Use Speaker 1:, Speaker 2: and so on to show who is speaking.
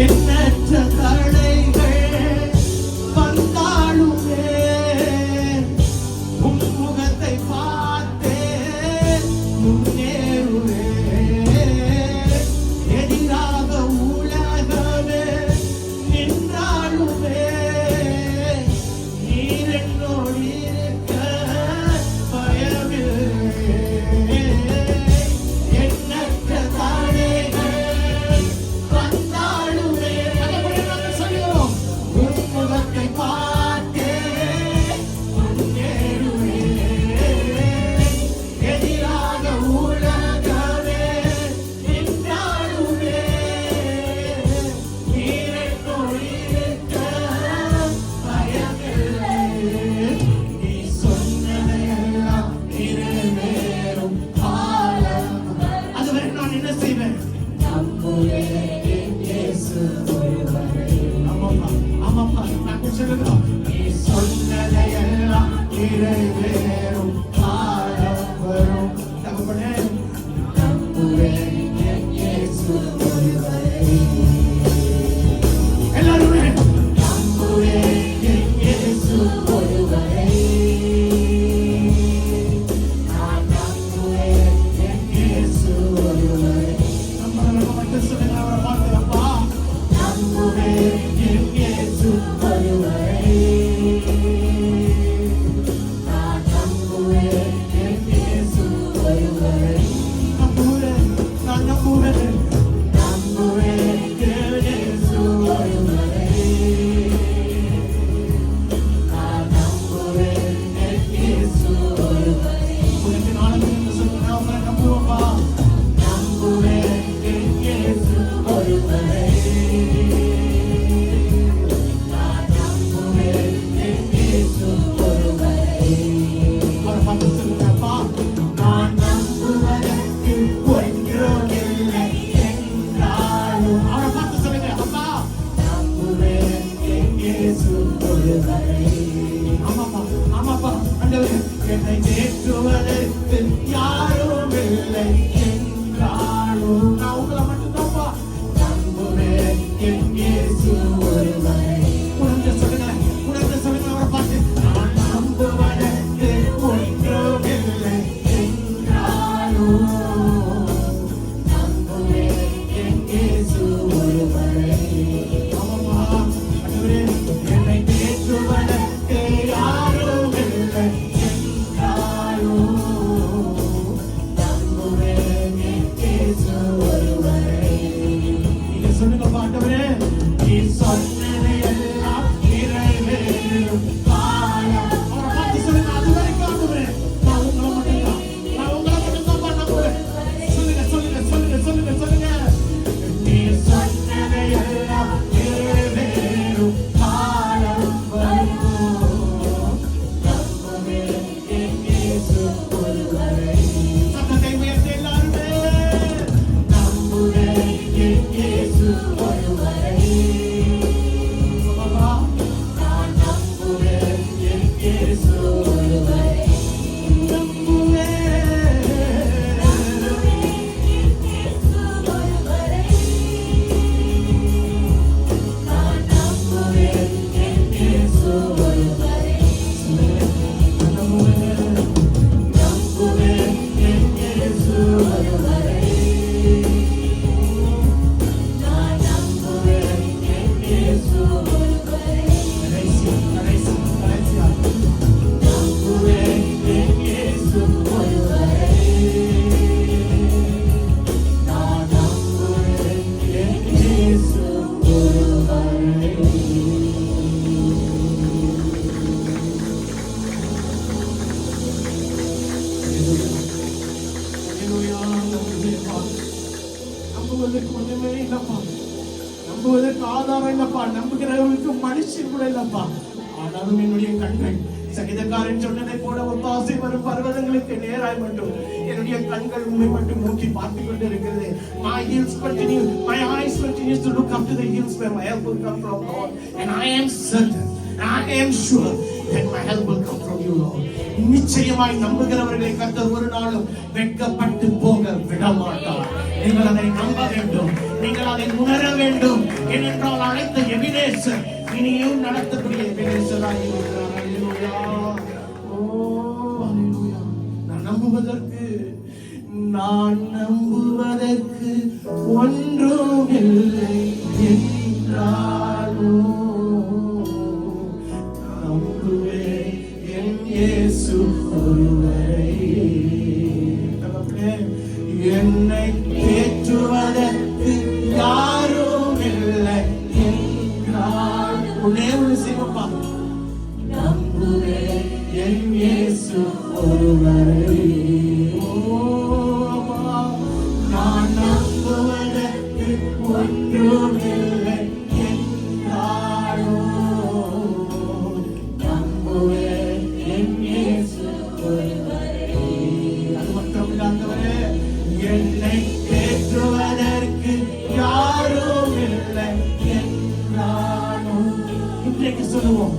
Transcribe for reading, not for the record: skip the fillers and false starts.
Speaker 1: எண்ணற்ற தடைகள் வந்தாலுமே உன் முகத்தை பார்த்தே முன்னேறுவேன். எதிராக உலகமே நின்றாலுமே நீர் என்னோடு இருக்க பயமில்லை. எண்ணற்ற தடைகள் வந்தாலுமே சொல்லுவோம் உன் முகத்தை பார்த்தே முன்னேறுவேன். எதிராக உலகமே நின்றாலுமே நீர் என்னோடு இருக்க பயமில்லை. நீ சொன்னதையெல்லாம் நிறைவேறும் காலம். அதுவரை நான் என்ன செய்வேன்? ஆமாப்பா, நான் சொல்லுகிறோம். நீ சொன்னதையெல்லாம் நிறைவேறும் காலம் வரும். தகப்பனே, எல்லாருமே நம்ம மட்டும் சொல்லுங்க, அவரை பார்க்கிறப்பா. நான் நம்புவேன். உனக்கு நாளைக்கு என்ன சொல்லுங்க, அவரை நம்புவோம்பா. அவரை பார்த்து சொல்லுங்க, அப்பா, நான் நம்புவதற்கு ஒன்றும் இல்லை என்றாலும். அவரை பார்த்து சொல்லுங்க, அப்பா, ஆமாப்பா, ஆண்டவரே, என்னை தேற்றுவதற்கு யாரும் இல்லை என்றாலும் நான் உங்களை மட்டும்தான்ப்பா நம்புவேன். என் இயேசு ஒருவரை. உணர்ந்து சொல்லுங்க, அவரை பார்த்து, நான் நம்புவதற்கு ஒன்றும் இல்லை என்றாலும் நம்புவேன். என் இயேசு ஒருவரை. ஆமாப்பா, ஆண்டவரே, என்னை தேற்றுவதற்கு யாரும் இல்லை என்றாலும் நம்புவேன். என் இயேசு ஒருவரை. நீங்க சொல்லுங்க, ஆண்டவரே, நீ சொன்னதையெல்லாம் நிறைவேறும் காலம். அவரை பார்த்து சொல்லுங்க, அது வரைக்கும் ஆண்டவரே, நான் உங்களை மட்டும்தான் நம்புவேன். சொல்லுங்க. நீ சொன்னதையெல்லாம் நிறைவேறும் காலம் வரும். நம்புவேன். என் இயேசு ஒருவரை. சத்தத்தை உயர்த்தி எல்லாருமே நம்புவேன். என் இயேசு ஒருவரை. நான் நம்புவேன். என் இயேசு ஒருவரை. நம்புவதற்கு ஒண்ணுமே இல்லப்பா. நம்புவதற்கு ஆதாரம் இல்லப்பா. நம்புகிறவர்களுக்கு மனுஷன் கூட இல்லப்பா. ஆனாலும் என்னுடைய கண்கள் சங்கீதக்காரன் சொன்னதை போல ஒத்தாசை வரும் பர்வதங்களுக்கு நேராய் மட்டும் என்னுடைய கண்கள் உண்மை மட்டும் நோக்கி பார்த்து கொண்டு இருக்கிறது. My eyes continue to look up to the hills where my help will come from, God. And I am certain, I am sure then my help will come from you, Lord. நிச்சயமாய் நம்புகிறவர்களை கர்த்தர் ஒரு நாளும் வெட்கப்பட்டு போக விடமாட்டார். நீங்கள் அதை நம்ப வேண்டும், நீங்கள் அதை உணர வேண்டும். ஏனென்றால் அழைத்த எபினேசர் இனியும் நடத்தக்கூடிய எபினேசராய் இருக்கிறார். ஹல்லேலூயா. ஓ ஹல்லேலூயா. நான் நம்புவதற்கு ஒன்றும் இல்லை என்றாலும் நம்புவேன் என் இயேசு ஒருவரை. என்னை தேற்றுவதற்கு யாரும் இல்லை என்றால் ஒன்னே ஒன்று செய்வப்பா, நம்புவேன் என் இயேசு ஒருவரை. நான் நம்புவதற்கு ஒன்றும் இல்லை என்றாலும் நம்புவேன் என் இயேசு ஒருவரை. அது மட்டும் இல்லாதவரே, என்னை தேற்றுவதற்கு யாரும் இல்லை என்றாலும் இன்றைக்கு சொல்லுவோம்,